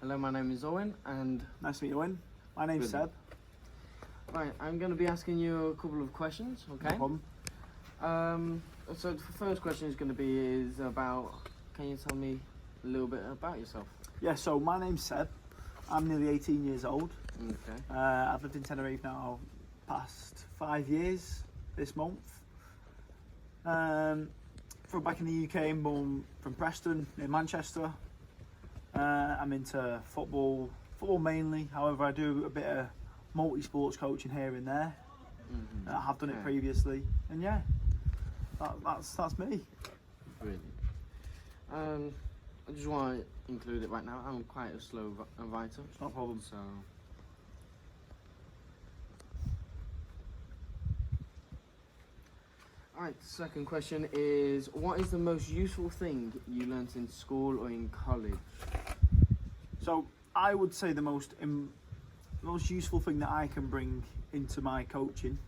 Hello, my name is Owen, and Nice to meet you, Owen. My name's Brilliant. Seb. right, I'm going to be asking you a couple of questions. Okay. No problem. So the first question is going to be about. Can you tell me a little bit about yourself? Yeah, so my name's Seb. I'm nearly 18 years old. Okay. I've lived in Tenerife now past 5 years this month. From back in the UK, born from Preston in Manchester. I'm into football mainly. However, I do a bit of multi-sports coaching here and there. Mm-hmm. I have done it Okay. previously, and yeah, that's me. Brilliant. I just want to include it right now. I'm quite a slow writer, It's no problem. so. Alright, second question is, what is the most useful thing you learnt in school or in college? So I would say the most useful thing that I can bring into my coaching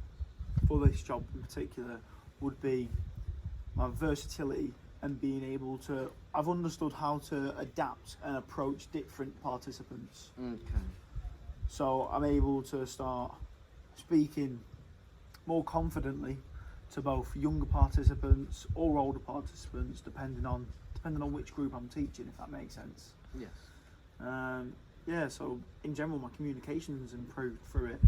for this job in particular would be my versatility and being able to. I've understood how to adapt and approach different participants. Okay. So I'm able to start speaking more confidently to both younger participants or older participants, depending on which group I'm teaching, if that makes sense. Yes. Yeah, so in general, my communication's improved through it.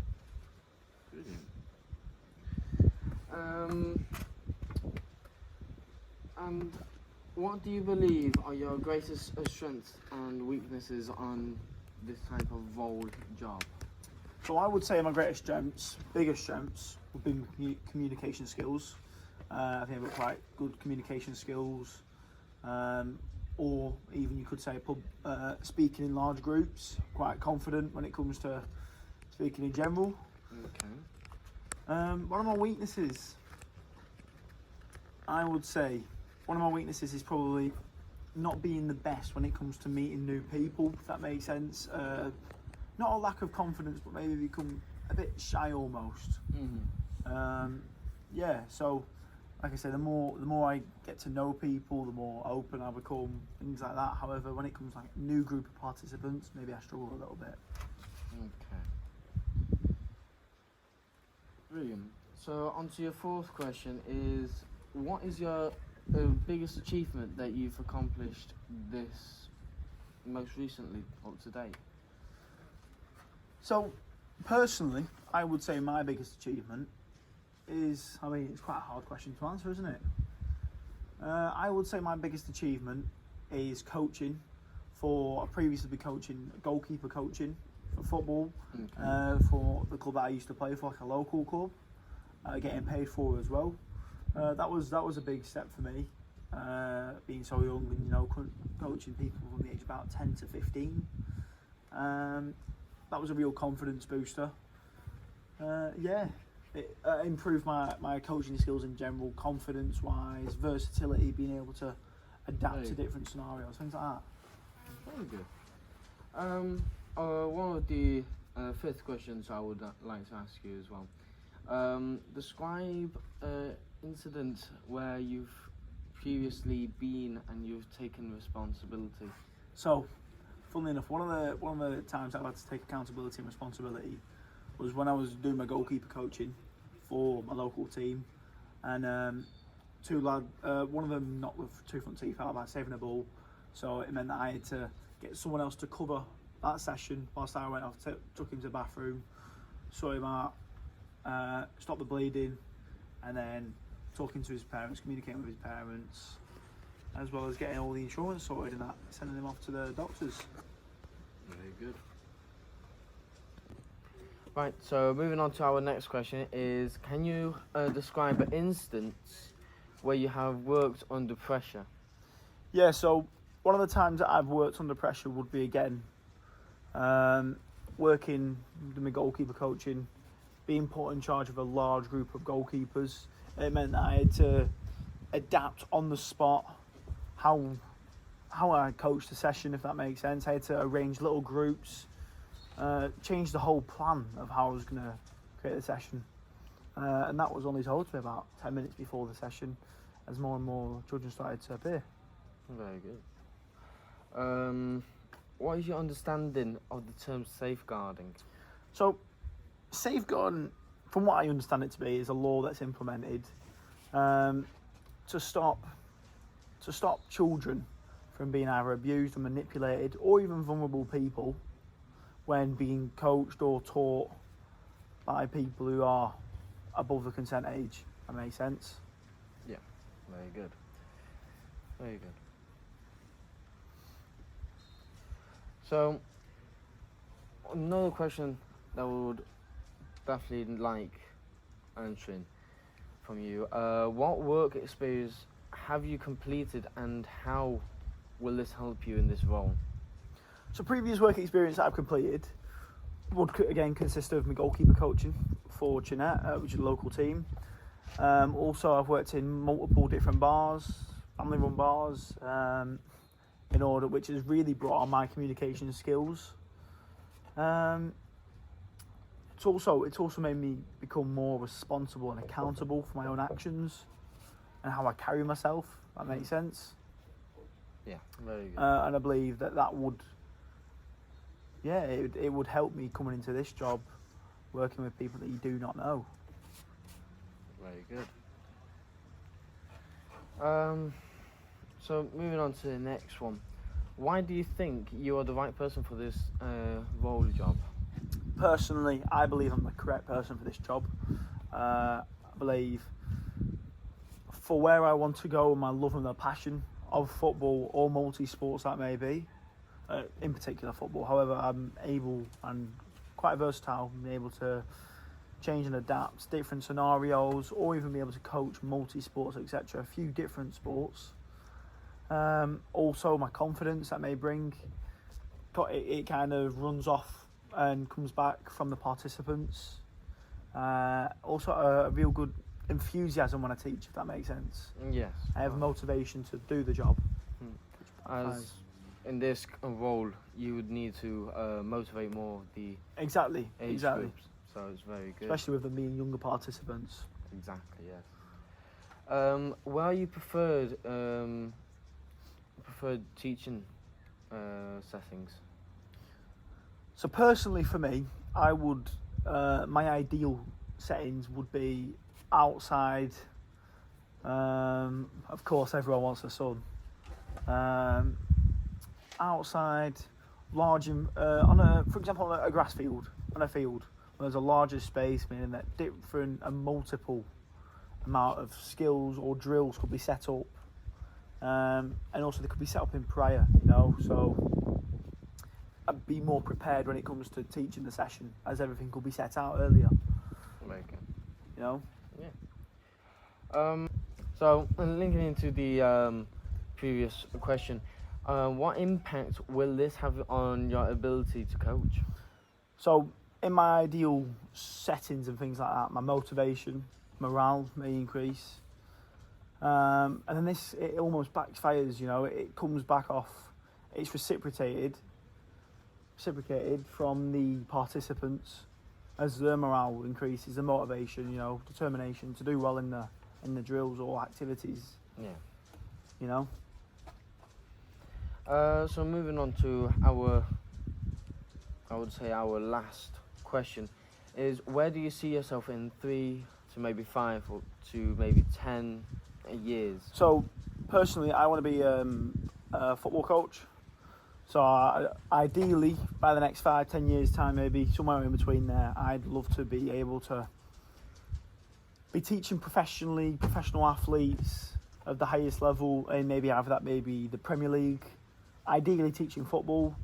Brilliant. And what do you believe are your greatest strengths and weaknesses on this type of role job? So I would say my biggest strengths would be my communication skills. I think I've got quite good communication skills, or even you could say speaking in large groups. Quite confident when it comes to speaking in general. Okay. One of my weaknesses, I would say, one of my weaknesses is probably not being the best when it comes to meeting new people, if that makes sense. Not a lack of confidence, but maybe become a bit shy almost. Mm-hmm. Yeah, so like I say, the more I get to know people, the more open I become, things like that. However, when it comes to like new group of participants, maybe I struggle a little bit. Okay. Brilliant. So on to your fourth question is, what is your biggest achievement that you've accomplished this most recently up to date? So, personally, I would say my biggest achievement is, it's quite a hard question to answer, isn't it? I would say my biggest achievement is coaching I previously been coaching, goalkeeper coaching for football, Okay. for the club that I used to play for, like a local club, getting paid for as well. That was a big step for me, being so young and coaching people from the age of about 10 to 15. That was a real confidence booster. It improved my coaching skills in general, confidence wise, versatility, being able to adapt to different scenarios, things like that. Very good. One of the fifth questions I would like to ask you as well. Describe incident where you've previously been and you've taken responsibility. So, funnily enough, one of the times I've had to take accountability and responsibility was when I was doing my goalkeeper coaching for my local team, and one of them knocked with two front teeth out by saving a ball, so it meant that I had to get someone else to cover that session whilst I went off, took him to the bathroom, saw him out, stopped the bleeding, and then talking to his parents, communicating with his parents, as well as getting all the insurance sorted and that, sending him off to the doctors. Very good. Right, so moving on to our next question is, can you describe an instance where you have worked under pressure? Yeah, so one of the times that I've worked under pressure would be, again, working with my goalkeeper coaching, being put in charge of a large group of goalkeepers. It meant that I had to adapt on the spot how I coached the session, if that makes sense. I had to arrange little groups, change the whole plan of how I was going to create the session. And that was only told to me about 10 minutes before the session, as more and more children started to appear. Very good. what is your understanding of the term safeguarding? So, safeguarding, from what I understand it to be, is a law that's implemented to stop children from being either abused or manipulated, or even vulnerable people when being coached or taught by people who are above the consent age. That makes sense. Yeah, very good. Very good. So, another question that we would definitely like answering from you. What work experience have you completed, and how will this help you in this role? So previous work experience that I've completed would again consist of my goalkeeper coaching for Jeanette, which is a local team. Also, I've worked in multiple different bars, family-run bars, in order, which has really brought on my communication skills. It's also made me become more responsible and accountable for my own actions and how I carry myself. That makes sense. Yeah, very good. And I believe that would, it would help me coming into this job, working with people that you do not know. Very good. So moving on to the next one. Why do you think you are the right person for this role job? Personally, I believe I'm the correct person for this job. I believe for where I want to go and my love and the passion of football or multi-sports that may be, in particular football. However, I'm able and quite versatile, being able to change and adapt different scenarios, or even be able to coach multi-sports, etc. A few different sports. Also, my confidence that may bring, it kind of runs off and comes back from the participants. Also, a real good enthusiasm when I teach, if that makes sense. Yes. I have motivation to do the job. As in this role, you would need to motivate more of the Exactly. age groups. So it's very good. Especially with them being younger participants. Exactly, yes. Where are you preferred teaching settings? So personally for me, I would, my ideal settings would be outside. Of course, everyone wants a sun. Outside, large, for example, on a grass field, on a field, where there's a larger space, meaning that different and multiple amount of skills or drills could be set up, and also they could be set up in prior, so I'd be more prepared when it comes to teaching the session, as everything could be set out earlier. Okay. Yeah. So linking into the previous question, what impact will this have on your ability to coach? So in my ideal settings and things like that, my motivation, morale may increase. And then it almost backfires, it comes back off, it's reciprocated from the participants as their morale increases, the motivation, determination to do well in the drills or activities. Yeah. So moving on to our last question is, where do you see yourself in 3 to maybe 5 or to maybe 10 years? So personally, I want to be a football coach. So ideally, by the next 5-10 years time, maybe somewhere in between there, I'd love to be able to be teaching professional athletes of the highest level, and maybe have that maybe the Premier League. Ideally, teaching football.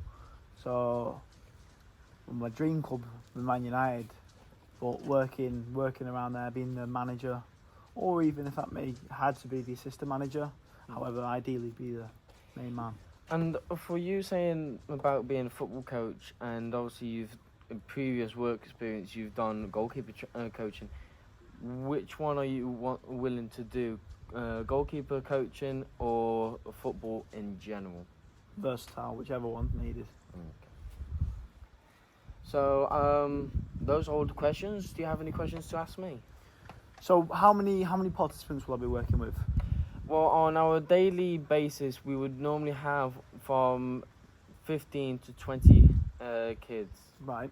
So my dream club, Man United, but working around there, being the manager, or even if that had to be the assistant manager. However, ideally be the main man. And for you saying about being a football coach, and obviously in previous work experience you've done goalkeeper coaching, which one are you willing to do? Goalkeeper coaching or football in general? Versatile, whichever one needed. Okay. So those are all the questions. Do you have any questions to ask me? So how many participants will I be working with? Well, on our daily basis, we would normally have from 15 to 20 kids. Right.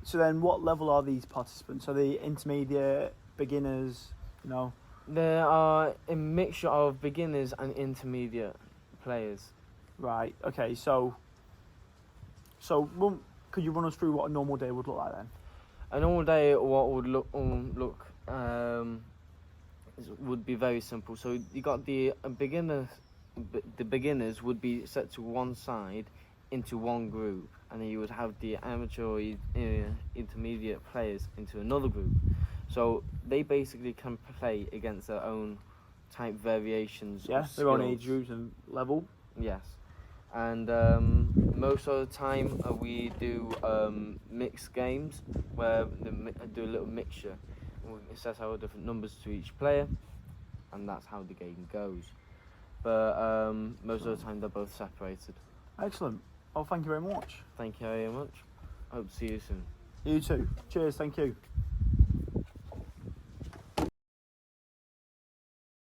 So then, what level are these participants? Are they intermediate, beginners? You know. There are a mixture of beginners and intermediate players. Right. Okay. So could you run us through what a normal day would look like then? A normal day, what would would be very simple. So you got the beginners. The beginners would be set to one side into one group, and then you would have the amateur or intermediate players into another group. So they basically can play against their own type variations. Yeah, of their own skills. age groups and level. Yes, and most of the time we do mixed games where do a little mixture. We set out different numbers to each player, and that's how the game goes. But most of the time they're both separated. Excellent. Well, thank you very much. Thank you very much. Hope to see you soon. You too. Cheers. Thank you.